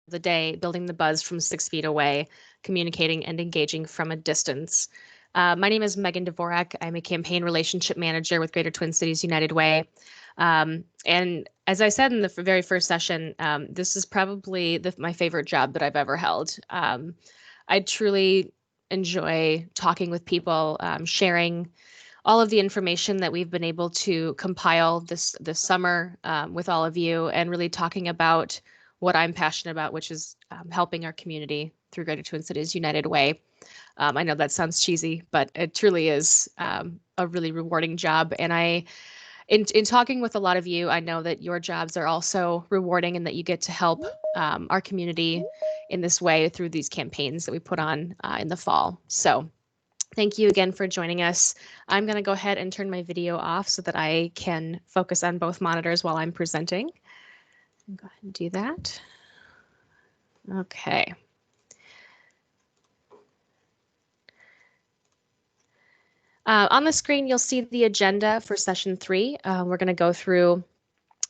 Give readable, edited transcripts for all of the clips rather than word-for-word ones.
the day, building the buzz from 6 feet away, communicating and engaging from a distance. My name is Megan Dvorak. I'm a campaign relationship manager with Greater Twin Cities United Way. And as I said in the very first session, this is probably my favorite job that I've ever held. I truly enjoy talking with people, sharing all of the information that we've been able to compile this summer with all of you, and really talking about what I'm passionate about, which is helping our community through Greater Twin Cities United Way. I know that sounds cheesy, but it truly is a really rewarding job. And in talking with a lot of you, I know that your jobs are also rewarding and that you get to help our community in this way through these campaigns that we put on in the fall. So thank you again for joining us. I'm going to go ahead and turn my video off so that I can focus on both monitors while I'm presenting. Go ahead and do that. Okay. On the screen, you'll see the agenda for session 3. We're going to go through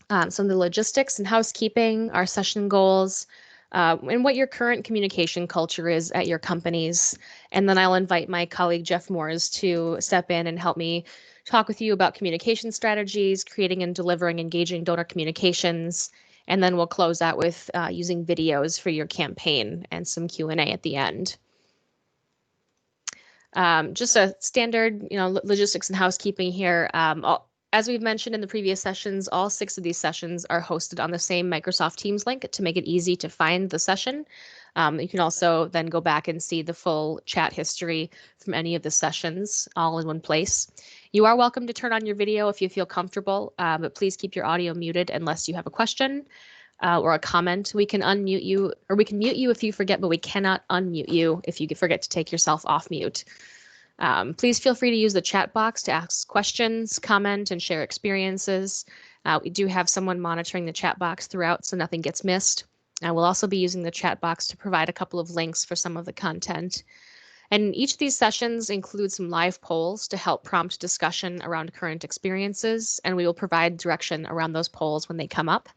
some of the logistics and housekeeping, our session goals, and what your current communication culture is at your companies. And then I'll invite my colleague Jeff Moores to step in and help me talk with you about communication strategies, creating and delivering engaging donor communications. And then we'll close out with using videos for your campaign and some Q&A at the end. Just a standard, logistics and housekeeping here. As we've mentioned in the previous sessions, all 6 of these sessions are hosted on the same Microsoft Teams link to make it easy to find the session. You can also then go back and see the full chat history from any of the sessions all in one place. You are welcome to turn on your video if you feel comfortable, but please keep your audio muted unless you have a question or a comment. We can unmute you, or we can mute you if you forget, but we cannot unmute you if you forget to take yourself off mute. Please feel free to use the chat box to ask questions, comment, and share experiences. We do have someone monitoring the chat box throughout, so nothing gets missed. We'll also be using the chat box to provide a couple of links for some of the content. And each of these sessions includes some live polls to help prompt discussion around current experiences, and we will provide direction around those polls when they come up.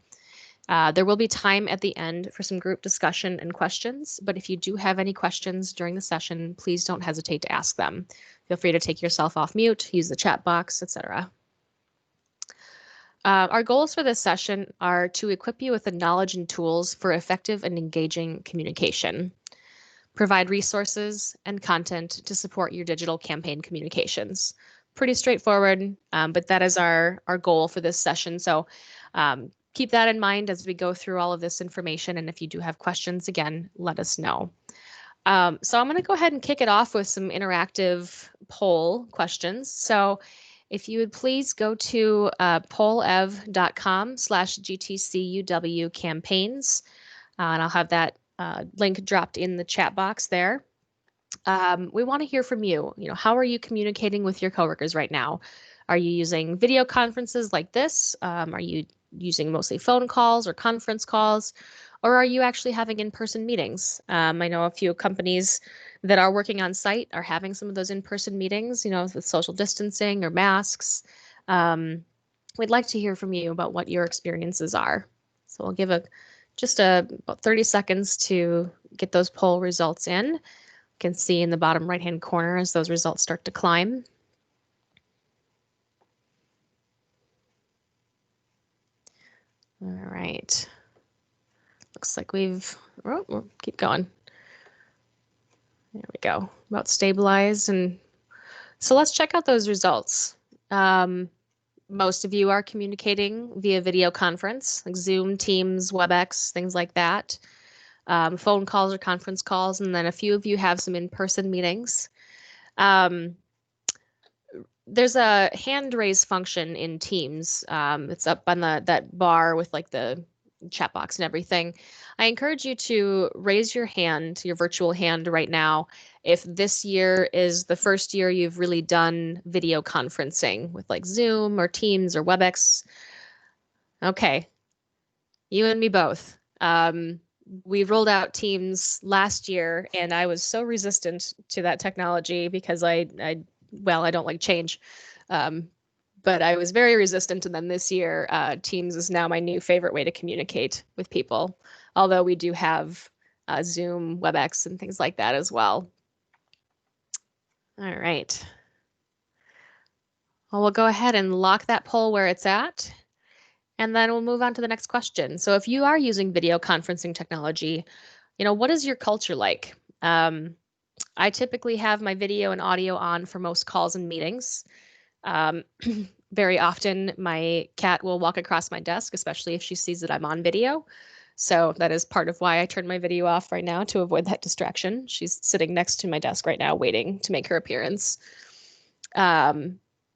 There will be time at the end for some group discussion and questions, but if you do have any questions during the session, please don't hesitate to ask them. Feel free to take yourself off mute, use the chat box, etc. Our goals for this session are to equip you with the knowledge and tools for effective and engaging communication, provide resources and content to support your digital campaign communications. Pretty straightforward, but that is our goal for this session. So keep that in mind as we go through all of this information. And if you do have questions, again, let us know. So I'm going to go ahead and kick it off with some interactive poll questions. So if you would please go to pollev.com/GTCUW campaigns, and I'll have that link dropped in the chat box there. We want to hear from you. How are you communicating with your coworkers right now? Are you using video conferences like this? Are you using mostly phone calls or conference calls, or are you actually having in-person meetings? I know a few companies that are working on site are having some of those in-person meetings, with social distancing or masks. We'd like to hear from you about what your experiences are. So we'll give just about 30 seconds to get those poll results in. You can see in the bottom right-hand corner as those results start to climb. All right. Looks like we'll keep going. There we go. About stabilized. And so let's check out those results. Most of you are communicating via video conference, like Zoom, Teams, WebEx, things like that. Phone calls or conference calls, and then a few of you have some in-person meetings. There's a hand raise function in Teams. It's up on that bar with like the chat box and everything. I encourage you to raise your hand, your virtual hand right now, if this year is the first year you've really done video conferencing with like Zoom or Teams or WebEx. Okay, you and me both. We rolled out Teams last year, and I was so resistant to that technology because I don't like change. But I was very resistant. And then this year, Teams is now my new favorite way to communicate with people, although we do have Zoom, WebEx, and things like that as well. All right. Well, we'll go ahead and lock that poll where it's at, and then we'll move on to the next question. So if you are using video conferencing technology, what is your culture like? I typically have my video and audio on for most calls and meetings. Um, very often, my cat will walk across my desk, especially if she sees that I'm on video. So that is part of why I turned my video off right now, to avoid that distraction. She's sitting next to my desk right now, waiting to make her appearance.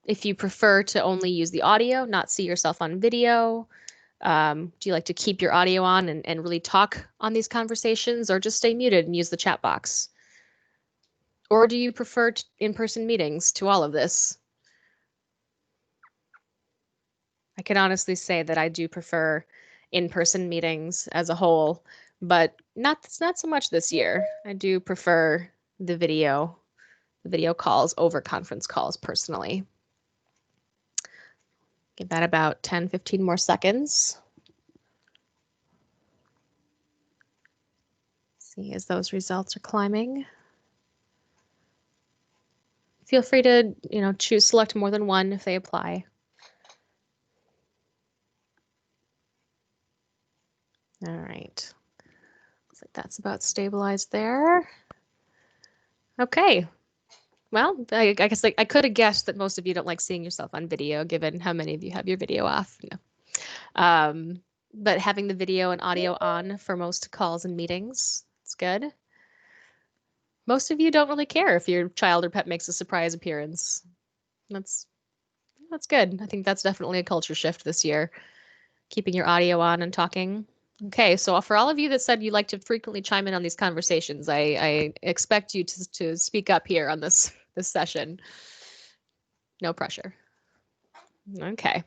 If you prefer to only use the audio, not see yourself on video, do you like to keep your audio on and really talk on these conversations, or just stay muted and use the chat box? Or do you prefer in-person meetings to all of this? I can honestly say that I do prefer in-person meetings as a whole, but not so much this year. I do prefer the video calls over conference calls personally. Give that about 10, 15 more seconds. See as those results are climbing. Feel free to, select more than one if they apply. All right. Looks like that's about stabilized there. Okay. Well, I guess I could have guessed that most of you don't like seeing yourself on video, given how many of you have your video off. But having the video and audio on for most calls and meetings, it's good. Most of you don't really care if your child or pet makes a surprise appearance. That's good. I think that's definitely a culture shift this year, keeping your audio on and talking. Okay, so for all of you that said you like to frequently chime in on these conversations, I expect you to speak up here on this session. No pressure. Okay.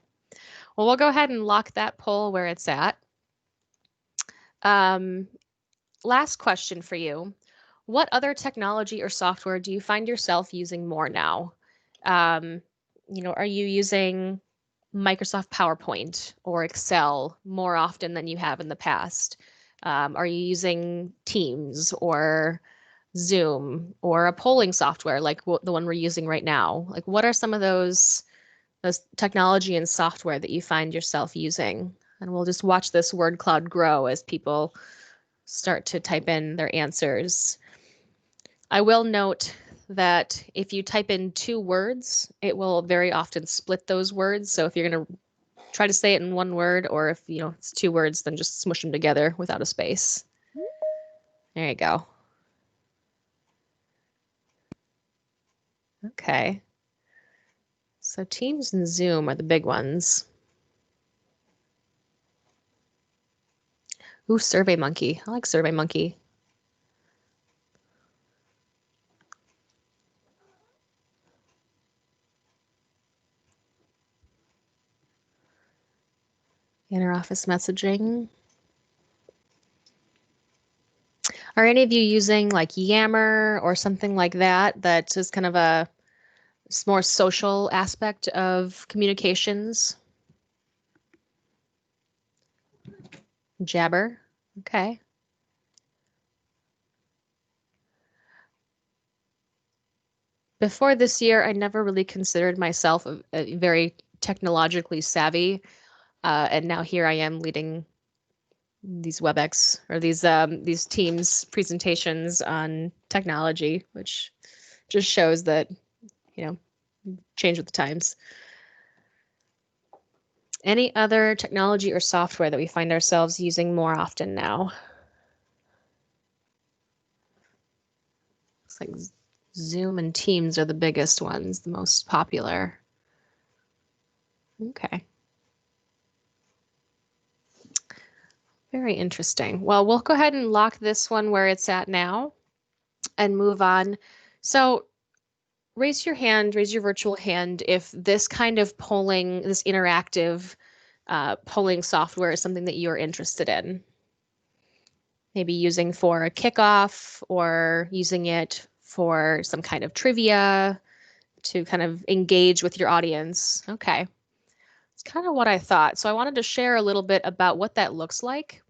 Well, we'll go ahead and lock that poll where it's at. Last question for you. What other technology or software do you find yourself using more now? Are you using Microsoft PowerPoint or Excel more often than you have in the past? Are you using Teams or Zoom or a polling software like the one we're using right now? Like, what are some of those technology and software that you find yourself using? And we'll just watch this word cloud grow as people start to type in their answers. I will note that if you type in 2 words, it will very often split those words. So if you're going to try to say it in 1 word, or if it's 2 words, then just smush them together without a space. There you go. Okay. So Teams and Zoom are the big ones. Ooh, SurveyMonkey. I like SurveyMonkey. Interoffice messaging. Are any of you using like Yammer or something like that? That is kind of a more social aspect of communications? Jabber. Okay. Before this year, I never really considered myself a very technologically savvy, and now here I am leading these WebEx or these Teams presentations on technology, which just shows that change with the times. Any other technology or software that we find ourselves using more often now? Looks like Zoom and Teams are the biggest ones, the most popular. Okay. Very interesting. Well, we'll go ahead and lock this one where it's at now and move on. So raise your virtual hand if this kind of polling, this interactive polling software is something that you're interested in. Maybe using for a kickoff or using it for some kind of trivia to kind of engage with your audience. Okay. kind of what I thought. So I wanted to share a little bit about what that looks like.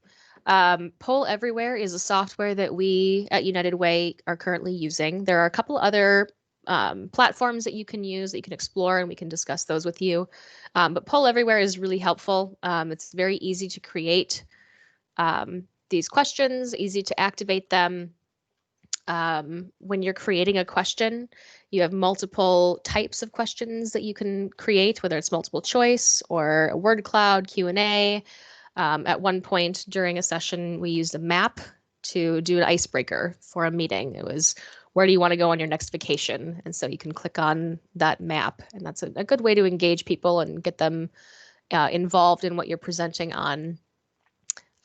Poll Everywhere is a software that we at United Way are currently using. There are a couple other platforms that you can use that you can explore, and we can discuss those with you. But Poll Everywhere is really helpful. It's very easy to create these questions, easy to activate them. When you're creating a question, you have multiple types of questions that you can create, whether it's multiple choice or a word cloud, Q&A. At one point during a session, we used a map to do an icebreaker for a meeting. It was, where do you want to go on your next vacation? And so you can click on that map, and that's a good way to engage people and get them involved in what you're presenting on.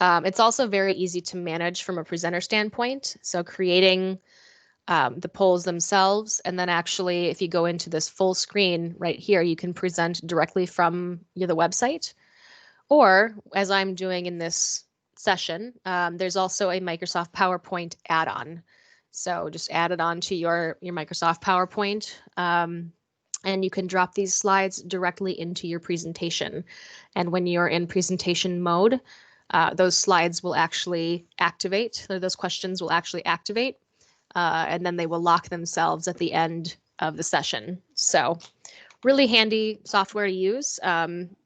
It's also very easy to manage from a presenter standpoint. So creating the polls themselves, and then actually, if you go into this full screen right here, you can present directly from the website. Or, as I'm doing in this session, there's also a Microsoft PowerPoint add-on. So just add it on to your Microsoft PowerPoint, and you can drop these slides directly into your presentation. And when you're in presentation mode, those slides will actually activate, or those questions will actually activate, and then they will lock themselves at the end of the session. So really handy software to use,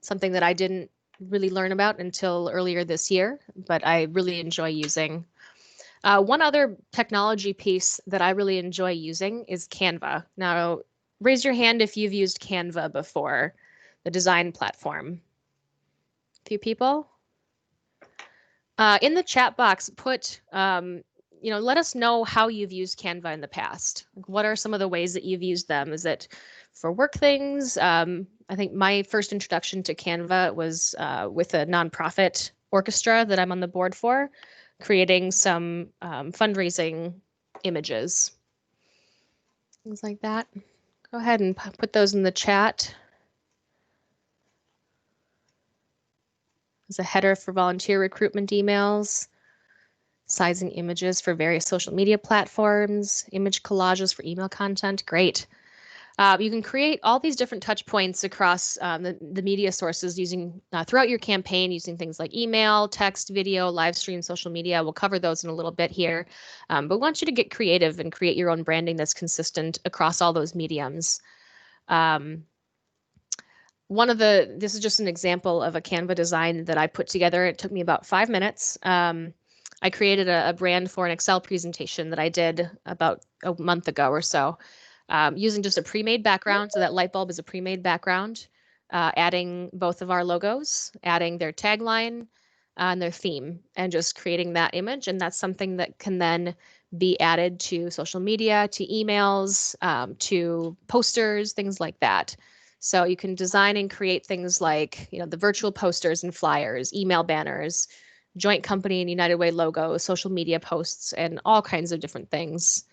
something that I didn't really learn about until earlier this year, but I really enjoy using. One other technology piece that I really enjoy using is Canva. Now, raise your hand if you've used Canva before, the design platform. A few people? In the chat box, put, let us know how you've used Canva in the past. What are some of the ways that you've used them? Is it for work things? I think my first introduction to Canva was with a nonprofit orchestra that I'm on the board for, creating some fundraising images, things like that. Go ahead and put those in the chat. There's a header for volunteer recruitment emails, sizing images for various social media platforms, image collages for email content. Great. You can create all these different touch points across the media sources using throughout your campaign, using things like email, text, video, live stream, social media. We'll cover those in a little bit here, but we want you to get creative and create your own branding that's consistent across all those mediums. This is just an example of a Canva design that I put together. It took me about 5 minutes. I created a brand for an Excel presentation that I did about a month ago or so, using just a pre-made background. So that light bulb is a pre-made background, adding both of our logos, adding their tagline and their theme, and just creating that image. And that's something that can then be added to social media, to emails, to posters, things like that. So you can design and create things like, the virtual posters and flyers, email banners, joint company and United Way logo, social media posts, and all kinds of different things.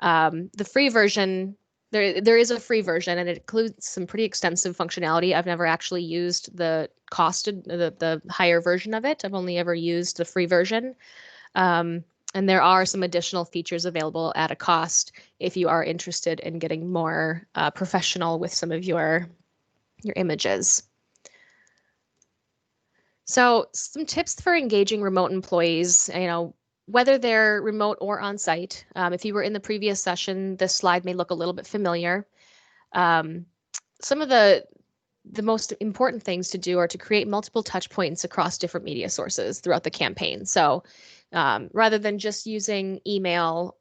The free version, there is a free version, and it includes some pretty extensive functionality. I've never actually used the higher version of it. I've only ever used the free version. And there are some additional features available at a cost if you are interested in getting more professional with some of your images. So some tips for engaging remote employees, whether they're remote or on site. If you were in the previous session, this slide may look a little bit familiar. Some of the most important things to do are to create multiple touch points across different media sources throughout the campaign. So rather than just using email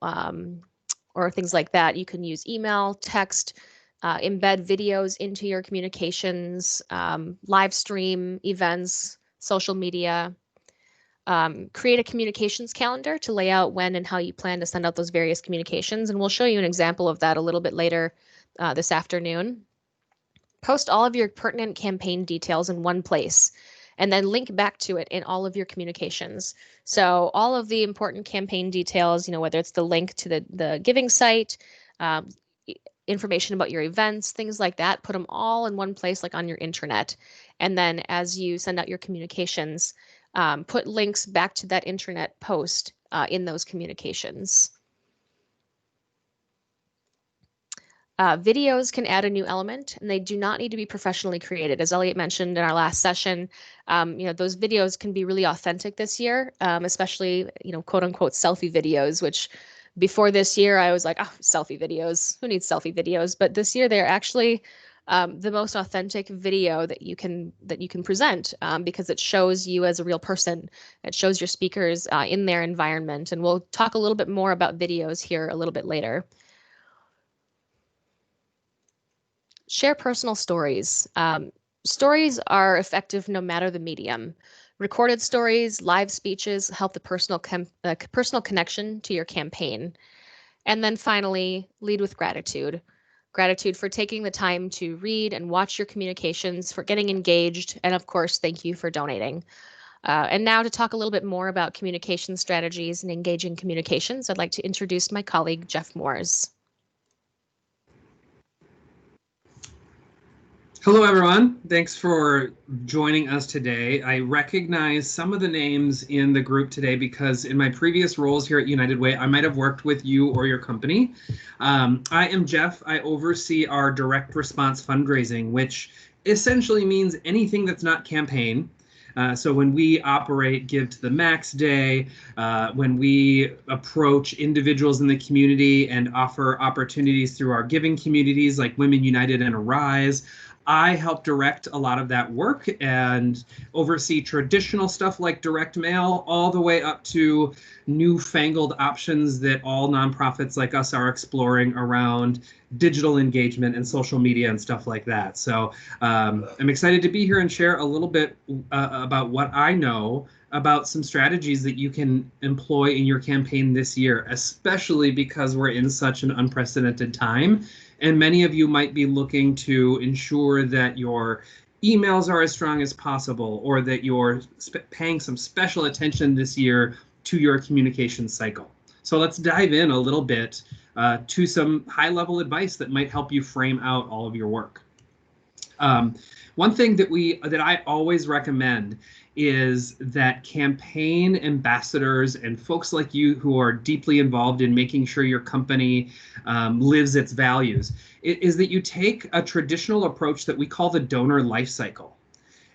or things like that, you can use email, text, embed videos into your communications, live stream events, social media, create a communications calendar to lay out when and how you plan to send out those various communications. And we'll show you an example of that a little bit later this afternoon. Post all of your pertinent campaign details in one place, and then link back to it in all of your communications. So all of the important campaign details, whether it's the link to the giving site, information about your events, things like that, put them all in one place, like on your intranet. And then as you send out your communications, put links back to that intranet post in those communications. Videos can add a new element, and they do not need to be professionally created. As Elliot mentioned in our last session, those videos can be really authentic this year, especially, quote unquote, selfie videos, which before this year, I was like, oh, selfie videos. Who needs selfie videos? But this year, they're actually the most authentic video that you can present, because it shows you as a real person. It shows your speakers in their environment, and we'll talk a little bit more about videos here a little bit later. Share personal stories. Stories are effective no matter the medium. Recorded stories, live speeches help the personal connection to your campaign. And then finally, lead with gratitude. Gratitude for taking the time to read and watch your communications, for getting engaged, and of course, thank you for donating. And now to talk a little bit more about communication strategies and engaging communications, I'd like to introduce my colleague, Jeff Moores. Hello, everyone. Thanks for joining us today. I recognize some of the names in the group today because in my previous roles here at United Way, I might have worked with you or your company. I am Jeff. I oversee our direct response fundraising, which essentially means anything that's not campaign. So when we operate Give to the Max Day, when we approach individuals in the community and offer opportunities through our giving communities like Women United and Arise, I help direct a lot of that work and oversee traditional stuff like direct mail, all the way up to newfangled options that all nonprofits like us are exploring around digital engagement and social media and stuff like that. So I'm excited to be here and share a little bit about what I know about some strategies that you can employ in your campaign this year, especially because we're in such an unprecedented time. And many of you might be looking to ensure that your emails are as strong as possible, or that you're paying some special attention this year to your communication cycle. So let's dive in a little bit to some high-level advice that might help you frame out all of your work. One thing that I always recommend is that campaign ambassadors and folks like you who are deeply involved in making sure your company lives its values, is that you take a traditional approach that we call the donor life cycle.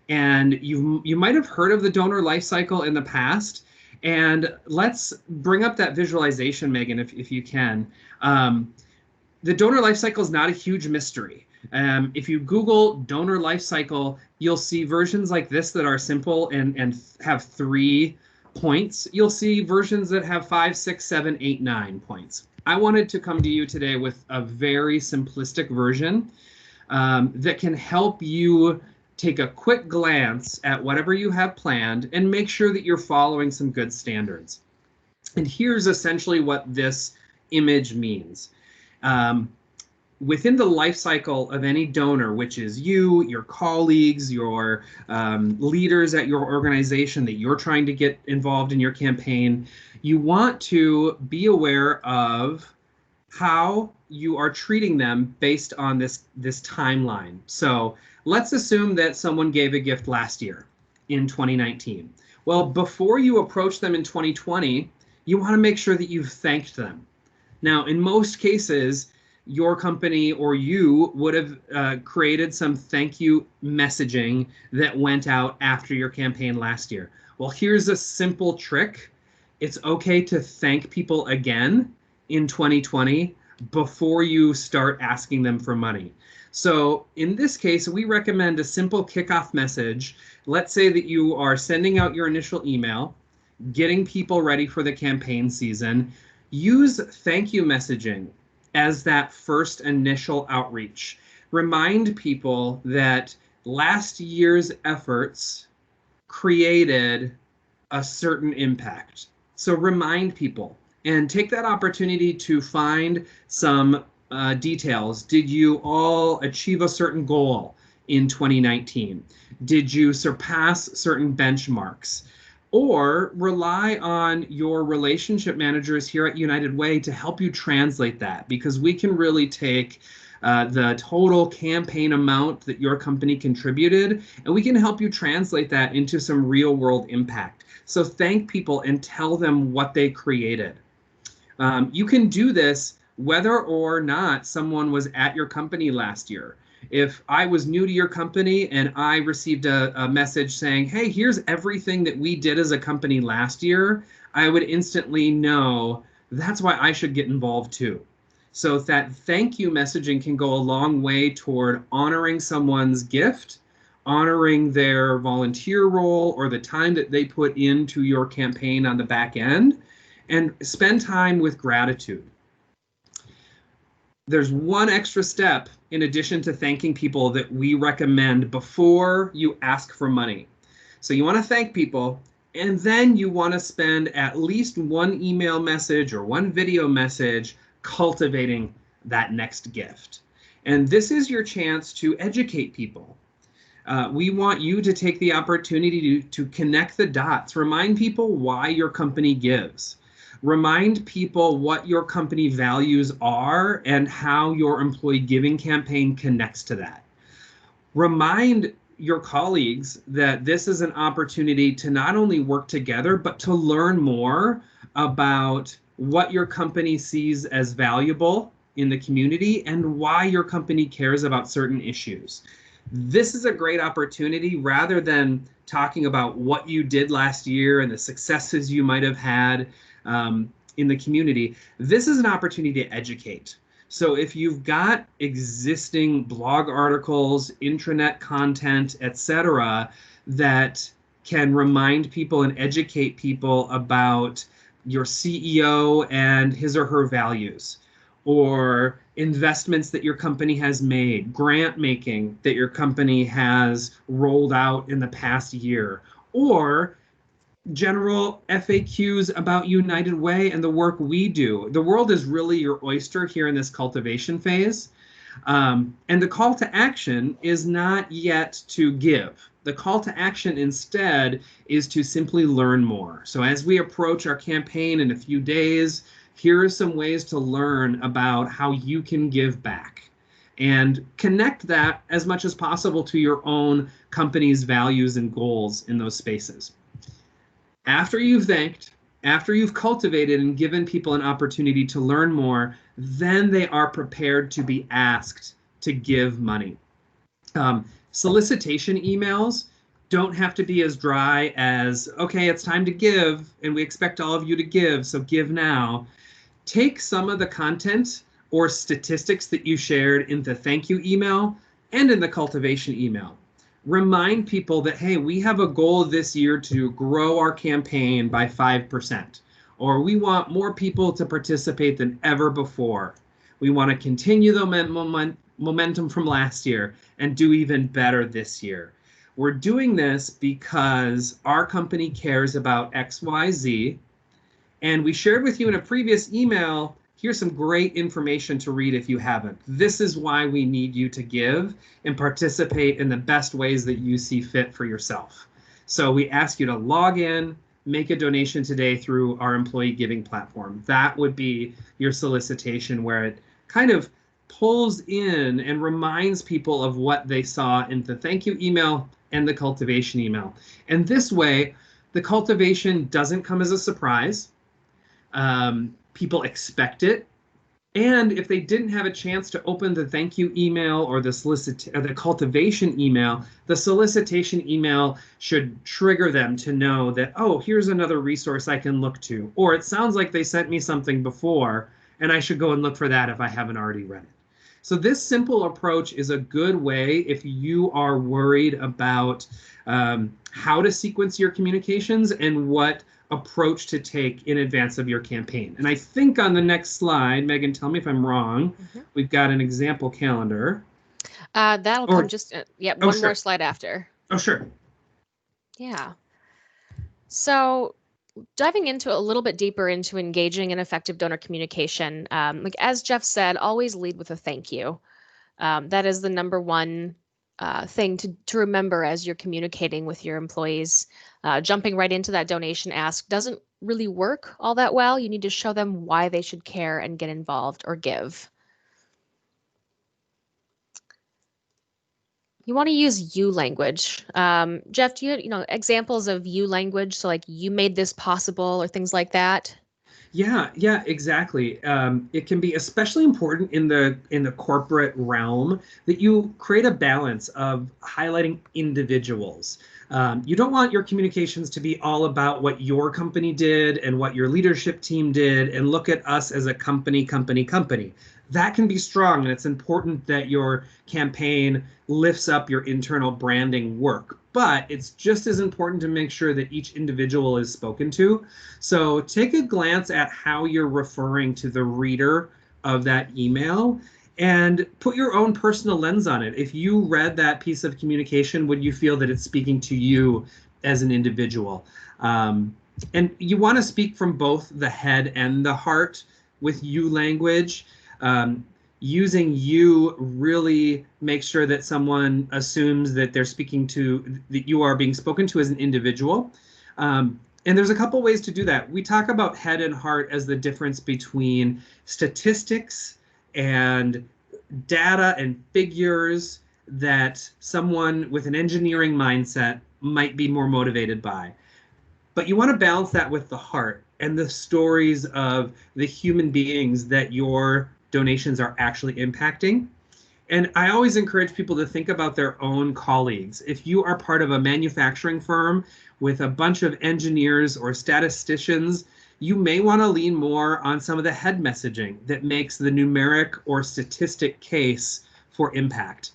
And you might have heard of the donor life cycle in the past. And let's bring up that visualization, Megan, if you can. The donor life cycle is not a huge mystery. If you Google donor life cycle, you'll see versions like this that are simple and have 3 points. You'll see versions that have 5, 6, 7, 8, 9 points. I wanted to come to you today with a very simplistic version that can help you take a quick glance at whatever you have planned and make sure that you're following some good standards. And here's essentially what this image means. Within the life cycle of any donor, which is you, your colleagues, your leaders at your organization that you're trying to get involved in your campaign, you want to be aware of how you are treating them based on this timeline. So let's assume that someone gave a gift last year in 2019. Well, before you approach them in 2020, you want to make sure that you've thanked them. Now, in most cases, your company or you would have created some thank you messaging that went out after your campaign last year. Well, here's a simple trick. It's okay to thank people again in 2020 before you start asking them for money. So in this case, we recommend a simple kickoff message. Let's say that you are sending out your initial email, getting people ready for the campaign season. Use thank you messaging as that first initial outreach. Remind people that last year's efforts created a certain impact. So remind people and take that opportunity to find some details. Did you all achieve a certain goal in 2019? Did you surpass certain benchmarks? Or rely on your relationship managers here at United Way to help you translate that, because we can really take the total campaign amount that your company contributed, and we can help you translate that into some real world impact. So thank people and tell them what they created. You can do this whether or not someone was at your company last year. If I was new to your company and I received a message saying, hey, here's everything that we did as a company last year, I would instantly know that's why I should get involved too. So that thank you messaging can go a long way toward honoring someone's gift, honoring their volunteer role or the time that they put into your campaign on the back end, and spend time with gratitude. There's one extra step in addition to thanking people that we recommend before you ask for money. So you want to thank people, and then you want to spend at least one email message or one video message cultivating that next gift. And this is your chance to educate people. We want you to take the opportunity to connect the dots, remind people why your company gives. Remind people what your company values are and how your employee giving campaign connects to that. Remind your colleagues that this is an opportunity to not only work together, but to learn more about what your company sees as valuable in the community and why your company cares about certain issues. This is a great opportunity rather than talking about what you did last year and the successes you might have had in the community. This is an opportunity to educate. So if you've got existing blog articles, intranet content, etc., that can remind people and educate people about your CEO and his or her values, or investments that your company has made, grant making that your company has rolled out in the past year, or general FAQs about United Way and the work we do. The world is really your oyster here in this cultivation phase. And the call to action is not yet to give. The call to action instead is to simply learn more. So as we approach our campaign in a few days, here are some ways to learn about how you can give back and connect that as much as possible to your own company's values and goals in those spaces. After you've thanked, after you've cultivated and given people an opportunity to learn more, then they are prepared to be asked to give money. Solicitation emails don't have to be as dry as, okay, it's time to give, and we expect all of you to give, so give now. Take some of the content or statistics that you shared in the thank you email and in the cultivation email. Remind people that, hey, we have a goal this year to grow our campaign by 5%, or we want more people to participate than ever before. We want to continue the momentum from last year and do even better this year. We're doing this because our company cares about XYZ, and we shared with you in a previous email, here's some great information to read if you haven't. This is why we need you to give and participate in the best ways that you see fit for yourself. So we ask you to log in, make a donation today through our employee giving platform. That would be your solicitation, where it kind of pulls in and reminds people of what they saw in the thank you email and the cultivation email. And this way, the cultivation doesn't come as a surprise. People expect it. And if they didn't have a chance to open the thank you email or the cultivation email, the solicitation email should trigger them to know that, oh, here's another resource I can look to. Or it sounds like they sent me something before, and I should go and look for that if I haven't already read it. So this simple approach is a good way if you are worried about how to sequence your communications and what approach to take in advance of your campaign. And I think on the next slide, Megan, tell me if I'm wrong, we've got an example calendar. That'll come just, one more sure. slide after. Oh, sure. Yeah. So diving into a little bit deeper into engaging in effective donor communication, like as Jeff said, always lead with a thank you. That is the number one thing to remember as you're communicating with your employees. Jumping right into that donation ask doesn't really work all that well. You need to show them why they should care and get involved or give. You want to use you language. Jeff, do you know examples of you language? So like you made this possible or things like that? Yeah, exactly. It can be especially important in the corporate realm that you create a balance of highlighting individuals. You don't want your communications to be all about what your company did and what your leadership team did, and look at us as a company. That can be strong, and it's important that your campaign lifts up your internal branding work. But it's just as important to make sure that each individual is spoken to. So take a glance at how you're referring to the reader of that email and put your own personal lens on it. If you read that piece of communication, would you feel that it's speaking to you as an individual? And you want to speak from both the head and the heart with you language. Using you really makes sure that someone assumes that they're speaking to, that you are being spoken to as an individual. And there's a couple ways to do that. We talk about head and heart as the difference between statistics and data and figures that someone with an engineering mindset might be more motivated by. But you want to balance that with the heart and the stories of the human beings that your donations are actually impacting. And I always encourage people to think about their own colleagues. If you are part of a manufacturing firm with a bunch of engineers or statisticians, you may want to lean more on some of the head messaging that makes the numeric or statistic case for impact.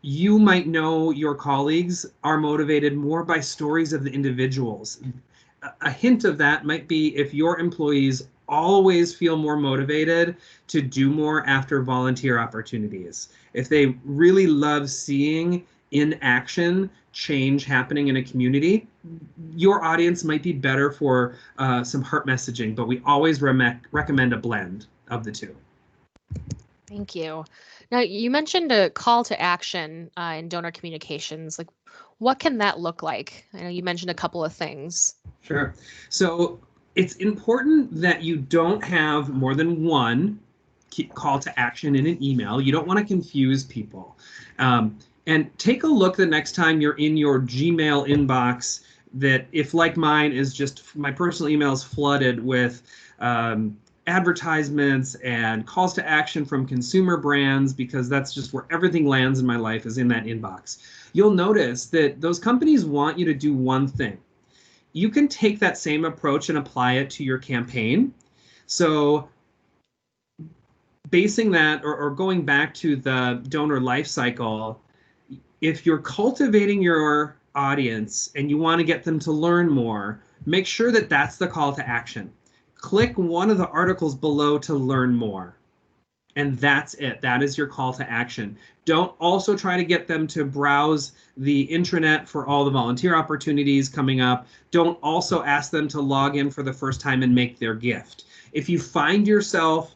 You might know your colleagues are motivated more by stories of the individuals. A hint of that might be if your employees always feel more motivated to do more after volunteer opportunities. If they really love seeing in action change happening in a community, your audience might be better for some heart messaging, but we always recommend a blend of the two. Thank you. Now, you mentioned a call to action in donor communications. Like, what can that look like? I know you mentioned a couple of things. Sure. So it's important that you don't have more than one call to action in an email. You don't want to confuse people. And take a look the next time you're in your Gmail inbox, that if, like mine, is just my personal email is flooded with advertisements and calls to action from consumer brands, because that's just where everything lands in my life, is in that inbox. You'll notice that those companies want you to do one thing. You can take that same approach and apply it to your campaign. So basing that, or going back to the donor life cycle, if you're cultivating your audience and you want to get them to learn more, make sure that that's the call to action. Click one of the articles below to learn more. And that's it. That is your call to action. Don't also try to get them to browse the intranet for all the volunteer opportunities coming up. Don't also ask them to log in for the first time and make their gift. If you find yourself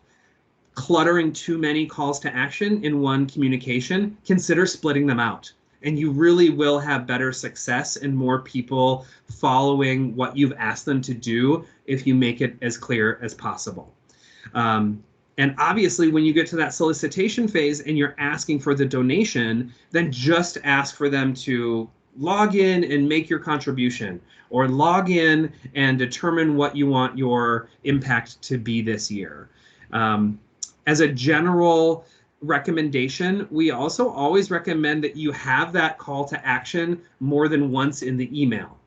cluttering too many calls to action in one communication, consider splitting them out. And you really will have better success and more people following what you've asked them to do if you make it as clear as possible. And obviously, when you get to that solicitation phase and you're asking for the donation, then just ask for them to log in and make your contribution, or log in and determine what you want your impact to be this year. As a general recommendation, we also always recommend that you have that call to action more than once in the email,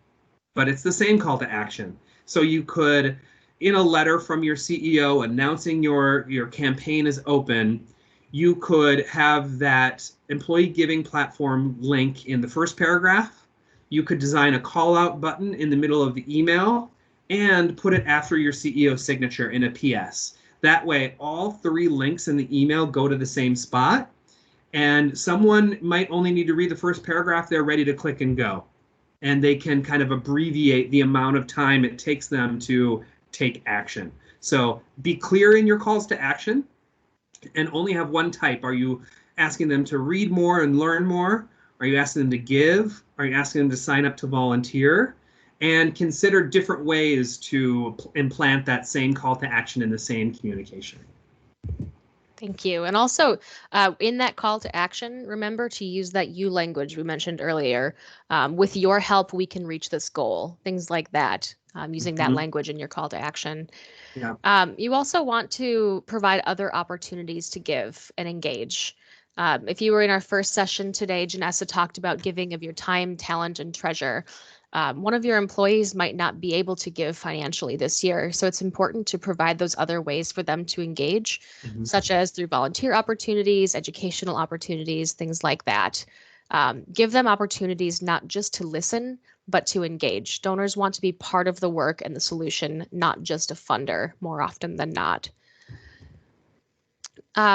but it's the same call to action. So you could, in a letter from your CEO announcing your campaign is open, you could have that employee giving platform link in the first paragraph. You could design a call out button in the middle of the email and put it after your CEO signature in a PS. That way, all three links in the email go to the same spot, and someone might only need to read the first paragraph. They're ready to click and go, and they can kind of abbreviate the amount of time it takes them to take action. So be clear in your calls to action and only have one type. Are you asking them to read more and learn more? Are you asking them to give? Are you asking them to sign up to volunteer? And consider different ways to implant that same call to action in the same communication. Thank you. And also, in that call to action, remember to use that you language we mentioned earlier. With your help, we can reach this goal. Things like that, using that Mhm. language in your call to action. Yeah. You also want to provide other opportunities to give and engage. If you were in our first session today, Janessa talked about giving of your time, talent, and treasure. One of your employees might not be able to give financially this year, so it's important to provide those other ways for them to engage, Mhm. such as through volunteer opportunities, educational opportunities, things like that. Give them opportunities not just to listen, but to engage. Donors want to be part of the work and the solution, not just a funder, more often than not.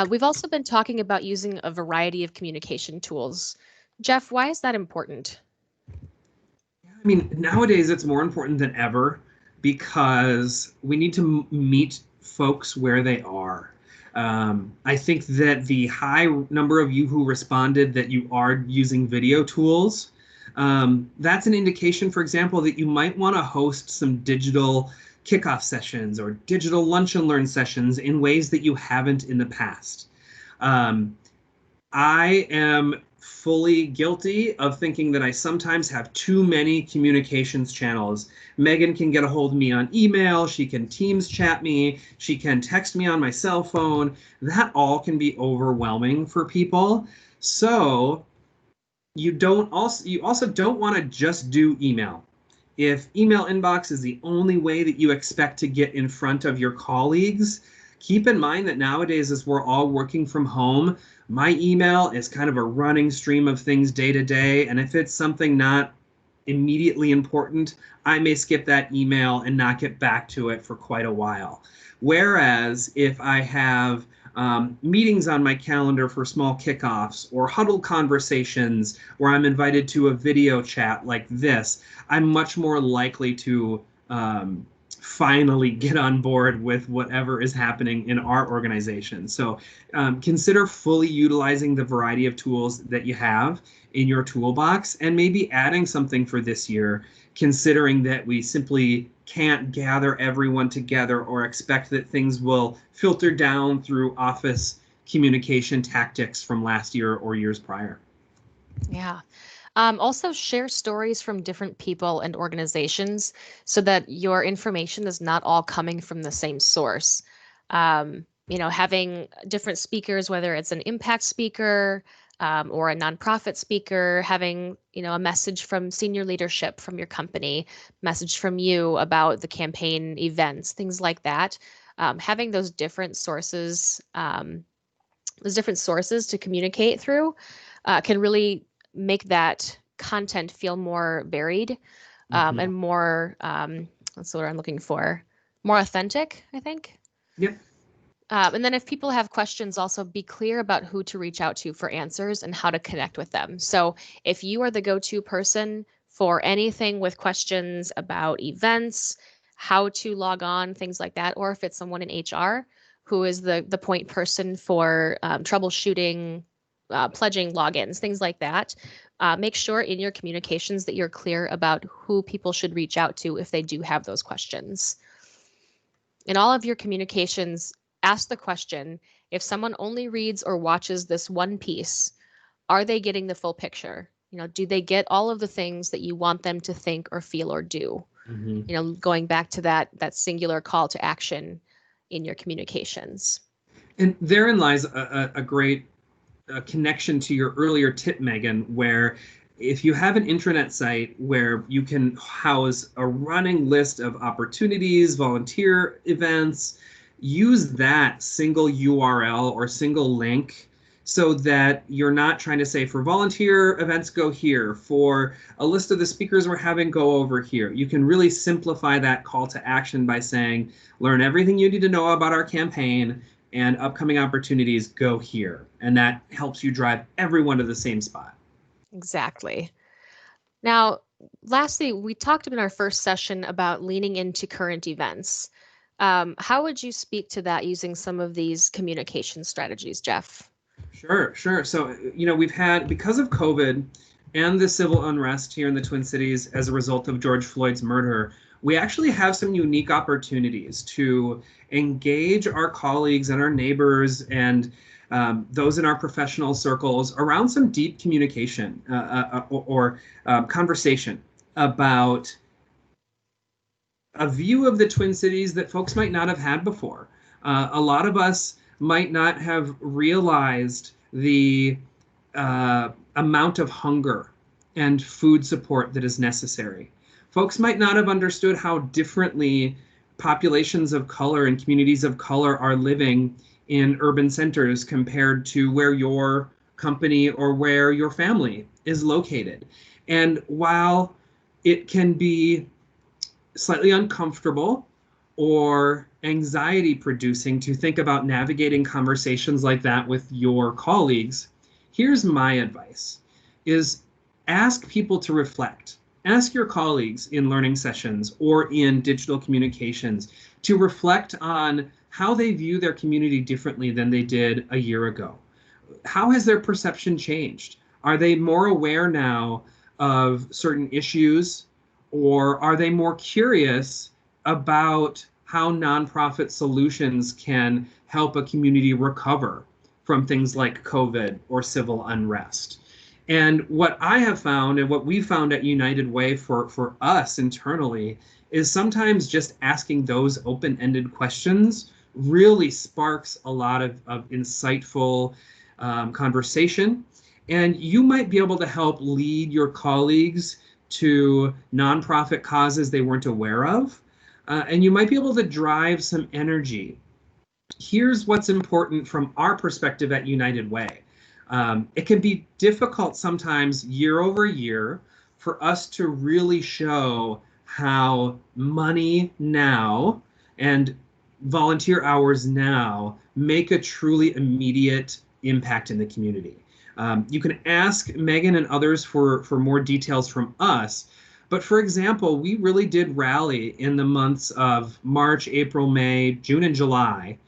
We've also been talking about using a variety of communication tools. Jeff, why is that important? I mean, nowadays it's more important than ever because we need to meet folks where they are. I think that the high number of you who responded that you are using video tools, that's an indication, for example, that you might want to host some digital kickoff sessions or digital lunch and learn sessions in ways that you haven't in the past. Um, I am fully guilty of thinking that I sometimes have too many communications channels. Megan can get a hold of me on email, she can Teams chat me, she can text me on my cell phone. That all can be overwhelming for people. So, you also don't want to just do email. If email inbox is the only way that you expect to get in front of your colleagues, keep in mind that nowadays, as we're all working from home, my email is kind of a running stream of things day to day. And if it's something not immediately important, I may skip that email and not get back to it for quite a while. Whereas if I have meetings on my calendar for small kickoffs or huddle conversations where I'm invited to a video chat like this, I'm much more likely to finally get on board with whatever is happening in our organization. So consider fully utilizing the variety of tools that you have in your toolbox and maybe adding something for this year, considering that we simply can't gather everyone together or expect that things will filter down through office communication tactics from last year or years prior. Yeah. Also, share stories from different people and organizations so that your information is not all coming from the same source. Having different speakers, whether it's an impact speaker or a nonprofit speaker, having, a message from senior leadership from your company, message from you about the campaign events, things like that. Having those different sources to communicate through can really make that content feel more varied Mm-hmm. and more, that's what I'm looking for, more authentic, I think. Yep. And then if people have questions, also be clear about who to reach out to for answers and how to connect with them. So if you are the go-to person for anything with questions about events, how to log on, things like that, or if it's someone in HR who is the point person for troubleshooting, pledging logins, things like that, make sure in your communications that you're clear about who people should reach out to if they do have those questions. In all of your communications, ask the question, if someone only reads or watches this one piece, are they getting the full picture? Do they get all of the things that you want them to think or feel or do? Mm-hmm. Going back to that singular call to action in your communications. And therein lies a great connection to your earlier tip, Megan, where if you have an intranet site where you can house a running list of opportunities, volunteer events, use that single URL or single link so that you're not trying to say for volunteer events, go here, for a list of the speakers we're having, go over here. You can really simplify that call to action by saying, learn everything you need to know about our campaign and upcoming opportunities, go here. And that helps you drive everyone to the same spot. Exactly. Now, lastly, we talked in our first session about leaning into current events. How would you speak to that using some of these communication strategies, Jeff? Sure, sure. So, we've had, because of COVID and the civil unrest here in the Twin Cities as a result of George Floyd's murder, we actually have some unique opportunities to engage our colleagues and our neighbors and those in our professional circles around some deep communication or conversation about a view of the Twin Cities that folks might not have had before. A lot of us might not have realized the amount of hunger and food support that is necessary. Folks might not have understood how differently populations of color and communities of color are living in urban centers compared to where your company or where your family is located. And while it can be slightly uncomfortable or anxiety producing to think about navigating conversations like that with your colleagues, here's my advice is ask people to reflect. Ask your colleagues in learning sessions or in digital communications to reflect on how they view their community differently than they did a year ago. How has their perception changed? Are they more aware now of certain issues, or are they more curious about how nonprofit solutions can help a community recover from things like COVID or civil unrest? And what I have found and what we found at United Way for us internally is sometimes just asking those open-ended questions really sparks a lot of insightful conversation. And you might be able to help lead your colleagues to nonprofit causes they weren't aware of. And you might be able to drive some energy. Here's what's important from our perspective at United Way. It can be difficult sometimes year over year for us to really show how money now and volunteer hours now make a truly immediate impact in the community. You can ask Megan and others for more details from us. But for example, we really did rally in the months of March, April, May, June, and July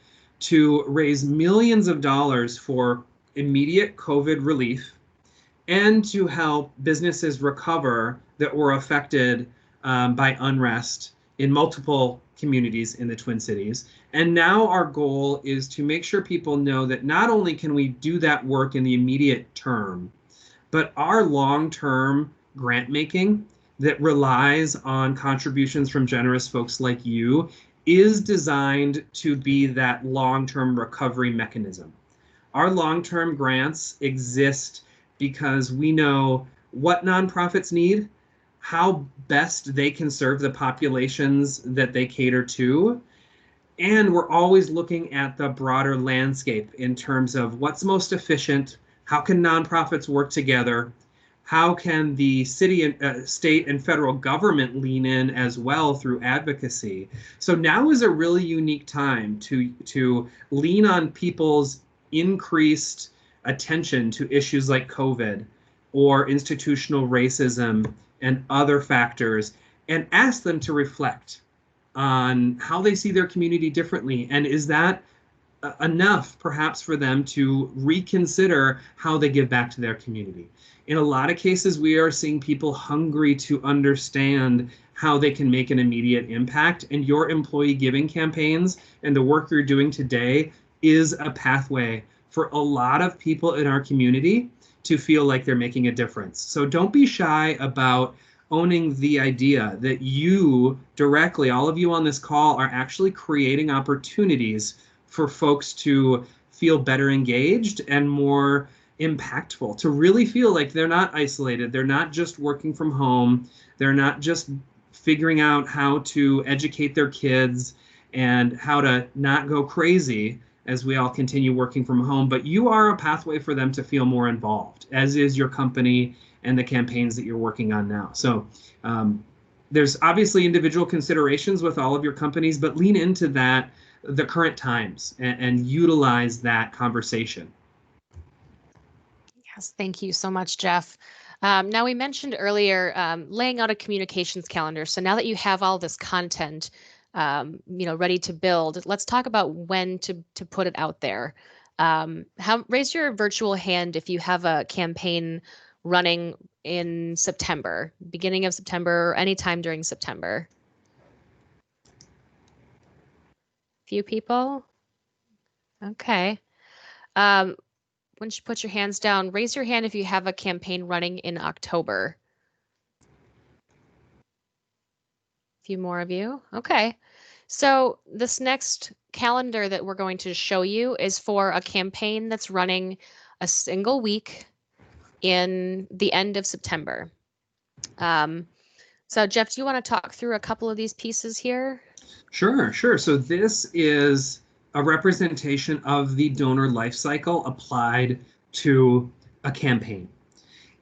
to raise millions of dollars for immediate COVID relief and to help businesses recover that were affected by unrest in multiple communities in the Twin Cities. And now our goal is to make sure people know that not only can we do that work in the immediate term, but our long-term grant making that relies on contributions from generous folks like you is designed to be that long-term recovery mechanism. Our long-term grants exist because we know what nonprofits need, how best they can serve the populations that they cater to, and we're always looking at the broader landscape in terms of what's most efficient, how can nonprofits work together, how can the city and state and federal government lean in as well through advocacy. So now is a really unique time to lean on people's increased attention to issues like COVID or institutional racism and other factors, and ask them to reflect on how they see their community differently. And is that enough perhaps for them to reconsider how they give back to their community? In a lot of cases, we are seeing people hungry to understand how they can make an immediate impact. And your employee giving campaigns and the work you're doing today is a pathway for a lot of people in our community to feel like they're making a difference. So don't be shy about owning the idea that you directly, all of you on this call, are actually creating opportunities for folks to feel better engaged and more impactful, to really feel like they're not isolated. They're not just working from home. They're not just figuring out how to educate their kids and how to not go crazy as we all continue working from home, but you are a pathway for them to feel more involved, as is your company and the campaigns that you're working on now. So there's obviously individual considerations with all of your companies, but lean into that, the current times, and utilize that conversation. Yes, thank you so much, Jeff. Now, we mentioned earlier laying out a communications calendar. So now that you have all this content, ready to build, let's talk about when to put it out there. Raise your virtual hand if you have a campaign running in September, beginning of September, or anytime during September. Few people? Okay. Um, once you put your hands down, raise your hand if you have a campaign running in October. A few more of you. Okay. So this next calendar that we're going to show you is for a campaign that's running a single week in the end of September. Um, so Jeff, do you want to talk through a couple of these pieces here? Sure, sure. So this is a representation of the donor life cycle applied to a campaign.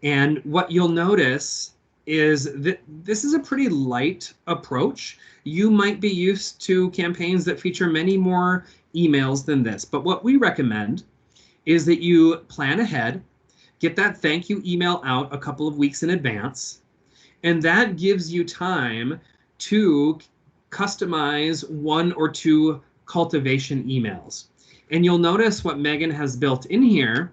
And what you'll notice is that this is a pretty light approach. You might be used to campaigns that feature many more emails than this, but what we recommend is that you plan ahead, get that thank you email out a couple of weeks in advance, and that gives you time to customize one or two cultivation emails. And you'll notice what Megan has built in here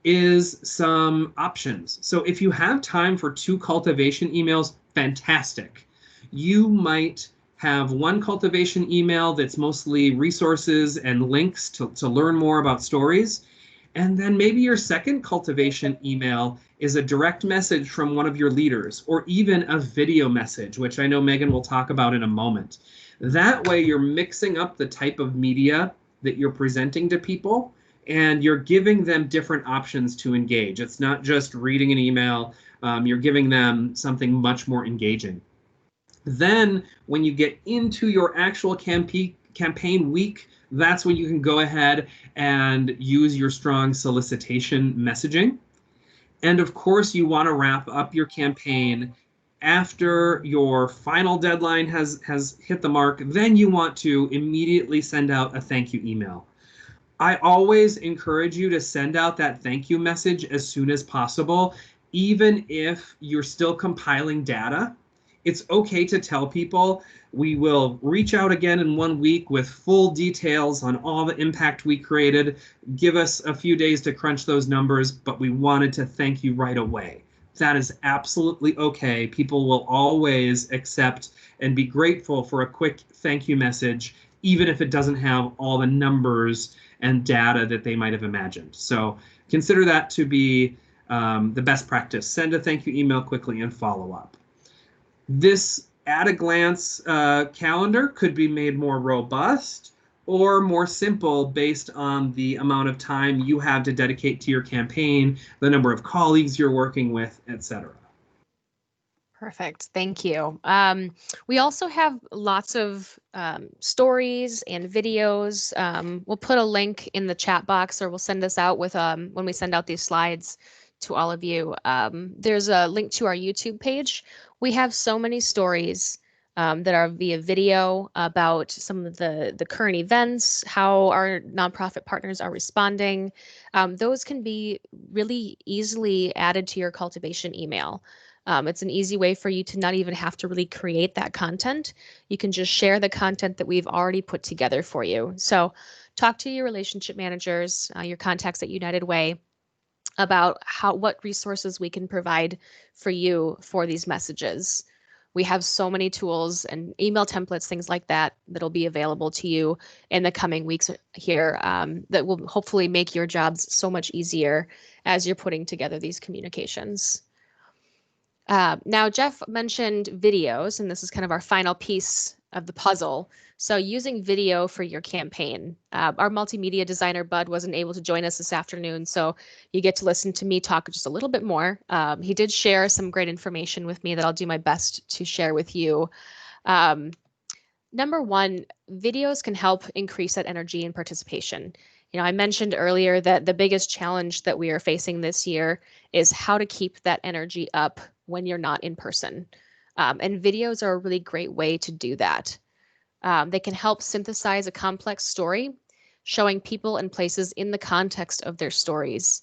is some options. So if you have time for two cultivation emails, fantastic. You might have one cultivation email that's mostly resources and links to learn more about stories. And then maybe your second cultivation email is a direct message from one of your leaders, or even a video message, which I know Megan will talk about in a moment. That way, you're mixing up the type of media that you're presenting to people, and you're giving them different options to engage. It's not just reading an email, you're giving them something much more engaging. Then, when you get into your actual campaign week, that's when you can go ahead and use your strong solicitation messaging. And of course, you want to wrap up your campaign after your final deadline has hit the mark. Then you want to immediately send out a thank you email. I always encourage you to send out that thank you message as soon as possible, even if you're still compiling data. It's okay to tell people we will reach out again in 1 week with full details on all the impact we created. Give us a few days to crunch those numbers, but we wanted to thank you right away. That is absolutely okay. People will always accept and be grateful for a quick thank you message, even if it doesn't have all the numbers and data that they might have imagined. So consider that to be the best practice. Send a thank you email quickly and follow up. This at a glance calendar could be made more robust or more simple based on the amount of time you have to dedicate to your campaign, the number of colleagues you're working with, etc. Perfect. Thank you. We also have lots of stories and videos. We'll put a link in the chat box, or we'll send this out with when we send out these slides to all of you. There's a link to our YouTube page. We have so many stories that are via video about some of the current events, how our nonprofit partners are responding. Those can be really easily added to your cultivation email. It's an easy way for you to not even have to really create that content. You can just share the content that we've already put together for you. So talk to your relationship managers, your contacts at United Way about what resources we can provide for you for these messages. We have so many tools and email templates, things like that, that'll be available to you in the coming weeks here that will hopefully make your jobs so much easier as you're putting together these communications. Now, Jeff mentioned videos, and this is kind of our final piece of the puzzle. So using video for your campaign. Our multimedia designer, Bud, wasn't able to join us this afternoon, so you get to listen to me talk just a little bit more. He did share some great information with me that I'll do my best to share with you. Um, Number one, videos can help increase that energy and participation. I mentioned earlier that the biggest challenge that we are facing this year is how to keep that energy up when you're not in person. And videos are a really great way to do that. They can help synthesize a complex story, showing people and places in the context of their stories.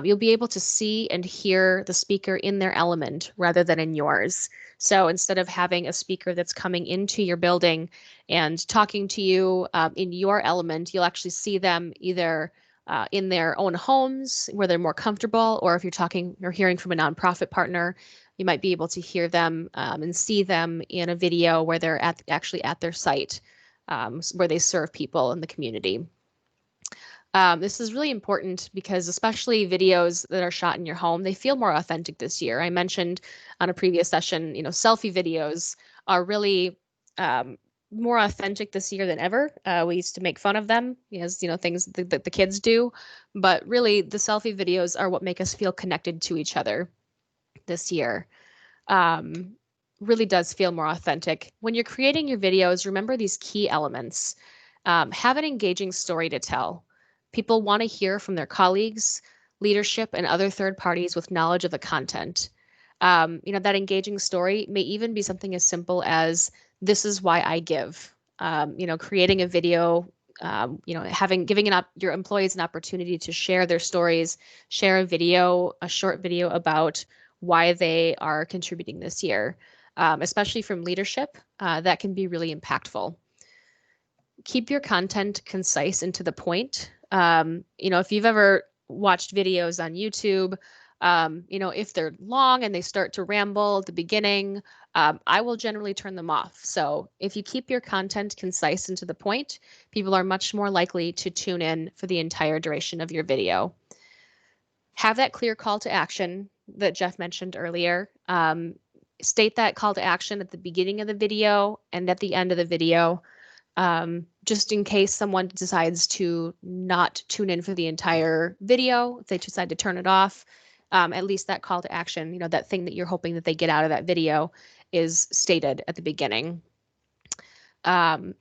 You'll be able to see and hear the speaker in their element rather than in yours. So instead of having a speaker that's coming into your building and talking to you in your element, you'll actually see them either in their own homes where they're more comfortable, or if you're talking or hearing from a nonprofit partner, you might be able to hear them and see them in a video where they're actually at their site. where they serve people in the community. This is really important because especially videos that are shot in your home, they feel more authentic this year. I mentioned on a previous session, selfie videos are really more authentic this year than ever. We used to make fun of them as, things that the kids do, but really the selfie videos are what make us feel connected to each other this year. Um, really does feel more authentic. When you're creating your videos, remember these key elements. Have an engaging story to tell. People want to hear from their colleagues, leadership, and other third parties with knowledge of the content. That engaging story may even be something as simple as "This is why I give." Creating a video. Giving your employees an opportunity to share their stories, share a short video about why they are contributing this year, especially from leadership, that can be really impactful. Keep your content concise and to the point. If you've ever watched videos on YouTube, if they're long and they start to ramble at the beginning, I will generally turn them off. So if you keep your content concise and to the point, people are much more likely to tune in for the entire duration of your video. Have that clear call to action that Jeff mentioned earlier. State that call to action at the beginning of the video and at the end of the video, just in case someone decides to not tune in for the entire video, if they decide to turn it off, at least that call to action, that thing that you're hoping that they get out of that video is stated at the beginning.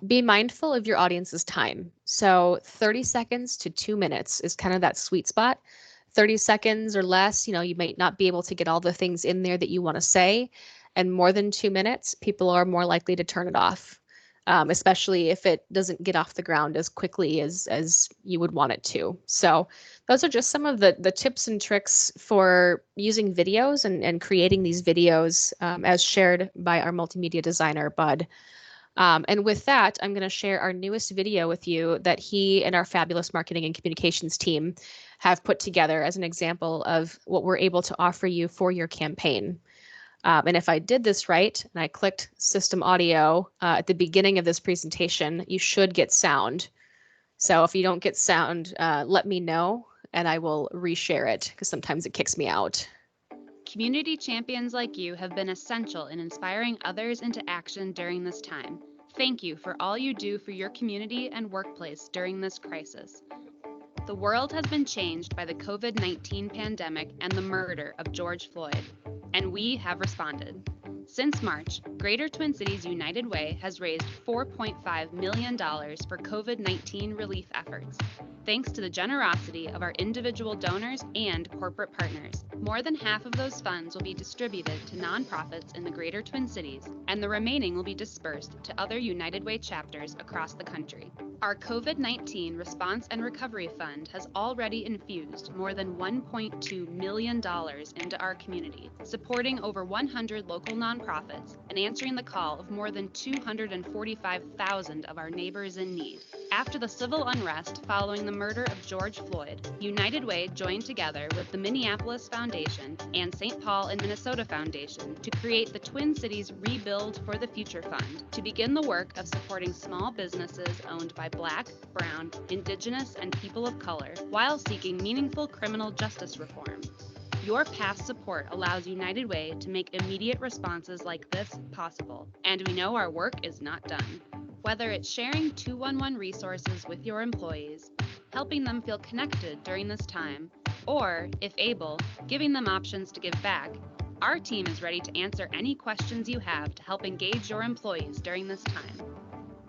Be mindful of your audience's time. So 30 seconds to 2 minutes is kind of that sweet spot. 30 seconds or less, you might not be able to get all the things in there that you want to say. And more than 2 minutes, people are more likely to turn it off, especially if it doesn't get off the ground as quickly as you would want it to. So those are just some of the tips and tricks for using videos and creating these videos as shared by our multimedia designer, Bud. And with that, I'm going to share our newest video with you that he and our fabulous marketing and communications team have put together as an example of what we're able to offer you for your campaign. And if I did this right, and I clicked system audio at the beginning of this presentation, you should get sound. So if you don't get sound, let me know and I will reshare it because sometimes it kicks me out. Community champions like you have been essential in inspiring others into action during this time. Thank you for all you do for your community and workplace during this crisis. The world has been changed by the COVID-19 pandemic and the murder of George Floyd, and we have responded. Since March, Greater Twin Cities United Way has raised $4.5 million for COVID-19 relief efforts, thanks to the generosity of our individual donors and corporate partners. More than half of those funds will be distributed to nonprofits in the Greater Twin Cities, and the remaining will be dispersed to other United Way chapters across the country. Our COVID-19 Response and Recovery Fund has already infused more than $1.2 million into our community, supporting over 100 local nonprofits and answering the call of more than 245,000 of our neighbors in need. After the civil unrest following the murder of George Floyd, United Way joined together with the Minneapolis Foundation and St. Paul and Minnesota Foundation to create the Twin Cities Rebuild for the Future Fund to begin the work of supporting small businesses owned by Black, Brown, Indigenous, and people of color while seeking meaningful criminal justice reform. Your past support allows United Way to make immediate responses like this possible, and we know our work is not done. Whether it's sharing 211 resources with your employees, helping them feel connected during this time, or, if able, giving them options to give back, our team is ready to answer any questions you have to help engage your employees during this time.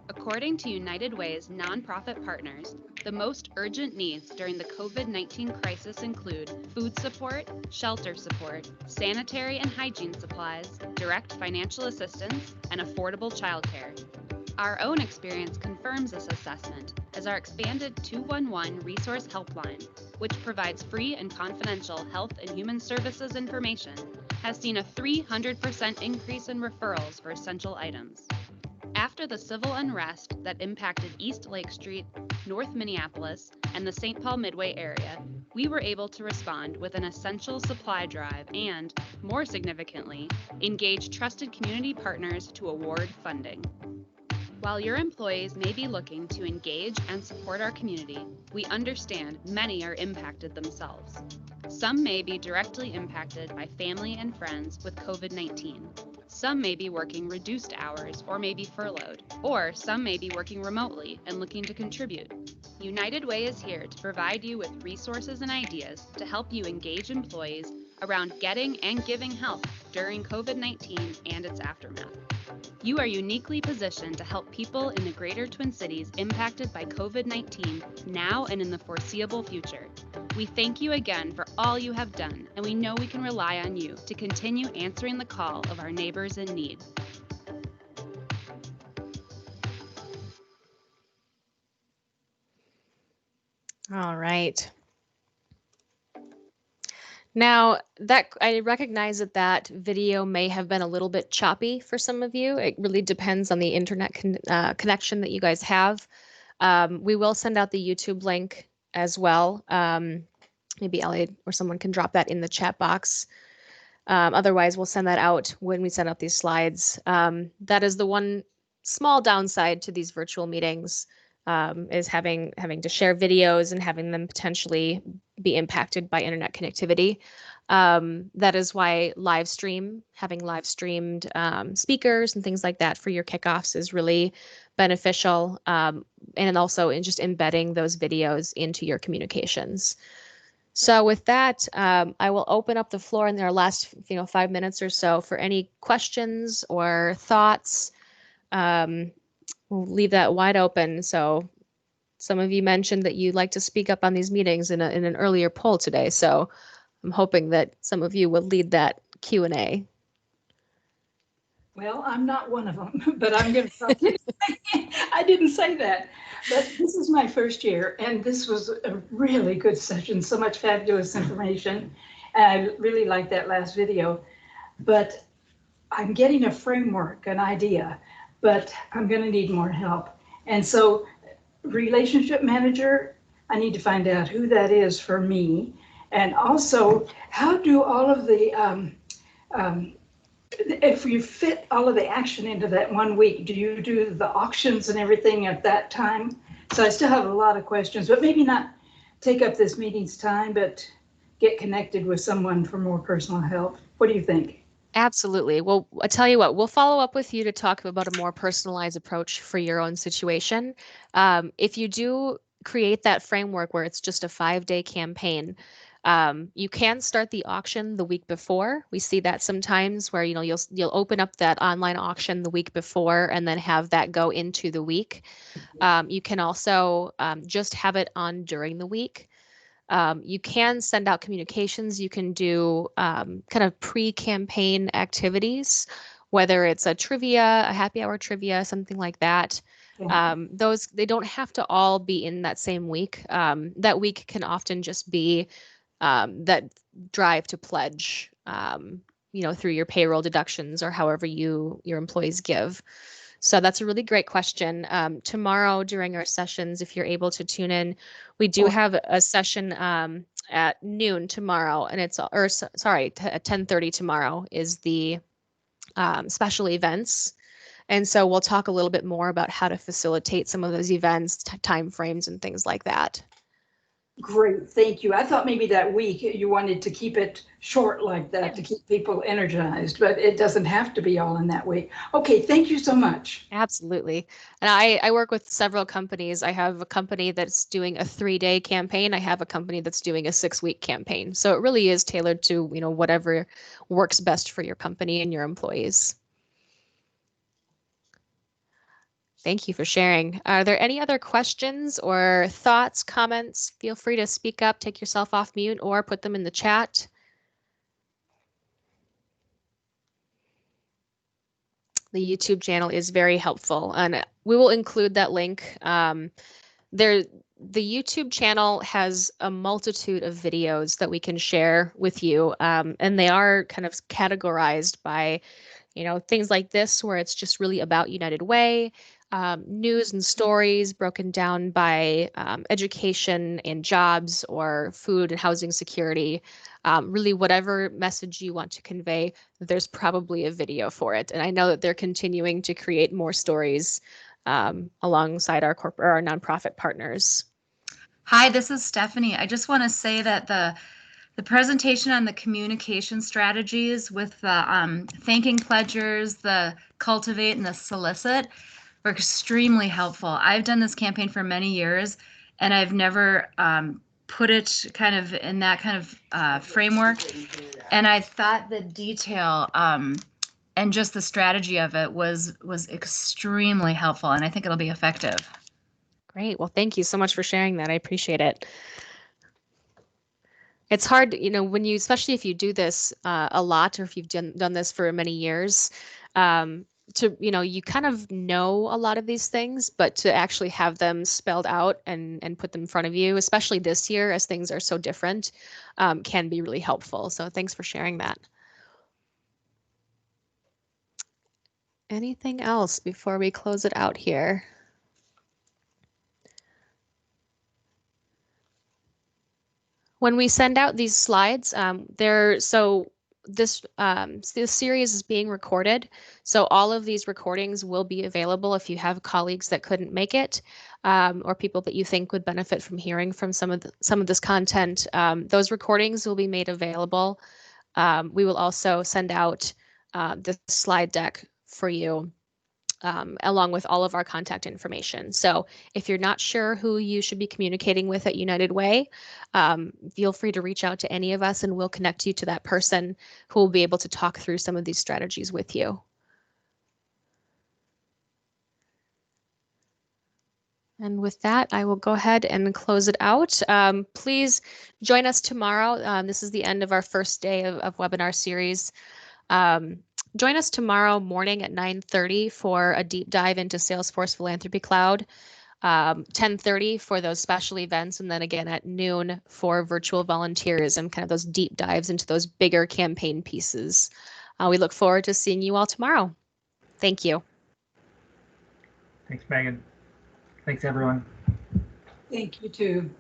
According to United Way's nonprofit partners, the most urgent needs during the COVID-19 crisis include food support, shelter support, sanitary and hygiene supplies, direct financial assistance, and affordable childcare. Our own experience confirms this assessment as our expanded 211 resource helpline, which provides free and confidential health and human services information, has seen a 300% increase in referrals for essential items. After the civil unrest that impacted East Lake Street, North Minneapolis, and the St. Paul Midway area, we were able to respond with an essential supply drive and, more significantly, engage trusted community partners to award funding. While your employees may be looking to engage and support our community, we understand many are impacted themselves. Some may be directly impacted by family and friends with COVID-19. Some may be working reduced hours or may be furloughed, or some may be working remotely and looking to contribute. United Way is here to provide you with resources and ideas to help you engage employees around getting and giving help during COVID-19 and its aftermath. You are uniquely positioned to help people in the greater Twin Cities impacted by COVID-19 now and in the foreseeable future. We thank you again for all you have done, and we know we can rely on you to continue answering the call of our neighbors in need. All right. Now, that I recognize that video may have been a little bit choppy for some of you. It really depends on the internet connection that you guys have. We will send out the YouTube link as well. Maybe Elliot or someone can drop that in the chat box. Otherwise, we'll send that out when we send out these slides. That is the one small downside to these virtual meetings, is having to share videos and having them potentially be impacted by internet connectivity. That is why having live streamed speakers and things like that for your kickoffs is really beneficial, and also in just embedding those videos into your communications. So with that, I will open up the floor in our last 5 minutes or so for any questions or thoughts. We'll leave that wide open. So some of you mentioned that you'd like to speak up on these meetings in an earlier poll today. So I'm hoping that some of you will lead that Q&A. Well, I'm not one of them, but I'm going to talk to you. I didn't say that, but this is my first year, and this was a really good session. So much fabulous information. And I really liked that last video, but I'm getting a framework, an idea, but I'm going to need more help. And so relationship manager, I need to find out who that is for me. And also, how do all of the, if you fit all of the action into that 1 week, do you do the auctions and everything at that time? So I still have a lot of questions, but maybe not take up this meeting's time, but get connected with someone for more personal help. What do you think? Absolutely. Well, I tell you what, we'll follow up with you to talk about a more personalized approach for your own situation. If you do create that framework where it's just a 5-day campaign, you can start the auction the week before. We see that sometimes where you'll open up that online auction the week before and then have that go into the week. You can also just have it on during the week. You can send out communications. You can do kind of pre-campaign activities, whether it's a trivia, a happy hour trivia, something like that. Yeah. Those, they don't have to all be in that same week. That week can often just be that drive to pledge, through your payroll deductions or however your employees give. So that's a really great question. Tomorrow during our sessions, if you're able to tune in, we do have a session at noon tomorrow, and at 10:30 tomorrow is the special events. And so we'll talk a little bit more about how to facilitate some of those events, time frames, and things like that. Great, thank you. I thought maybe that week you wanted to keep it short like that to keep people energized, but it doesn't have to be all in that week. Okay, thank you so much. Absolutely. And I work with several companies. I have a company that's doing a 3-day campaign. I have a company that's doing a 6-week campaign. So it really is tailored to, whatever works best for your company and your employees. Thank you for sharing. Are there any other questions or thoughts, comments? Feel free to speak up, take yourself off mute, or put them in the chat. The YouTube channel is very helpful, and we will include that link. The YouTube channel has a multitude of videos that we can share with you, and they are kind of categorized by things like this, where it's just really about United Way, news and stories broken down by education and jobs or food and housing security. Really, whatever message you want to convey, there's probably a video for it. And I know that they're continuing to create more stories alongside our corporate or our nonprofit partners. Hi, this is Stephanie. I just want to say that the presentation on the communication strategies with the thanking pledgers, the cultivate, and the solicit were extremely helpful. I've done this campaign for many years, and I've never put it kind of in that kind of framework. And I thought the detail and just the strategy of it was extremely helpful, and I think it'll be effective. Great. Well, thank you so much for sharing that. I appreciate it. It's hard, when you, especially if you do this a lot, or if you've done this for many years, you kind of know a lot of these things, but to actually have them spelled out and put them in front of you, especially this year as things are so different, can be really helpful. So thanks for sharing that. Anything else before we close it out here? When we send out these slides, this series is being recorded. So all of these recordings will be available if you have colleagues that couldn't make it, or people that you think would benefit from hearing from some of this content. Those recordings will be made available. We will also send out the slide deck for you, along with all of our contact information. So if you're not sure who you should be communicating with at United Way, feel free to reach out to any of us and we'll connect you to that person who will be able to talk through some of these strategies with you. And with that, I will go ahead and close it out. Please join us tomorrow. This is the end of our first day of webinar series. Join us tomorrow morning at 9:30 for a deep dive into Salesforce Philanthropy Cloud, 10:30 for those special events, and then again at noon for virtual volunteers and kind of those deep dives into those bigger campaign pieces. We look forward to seeing you all tomorrow. Thank you. Thanks, Megan. Thanks, everyone. Thank you too.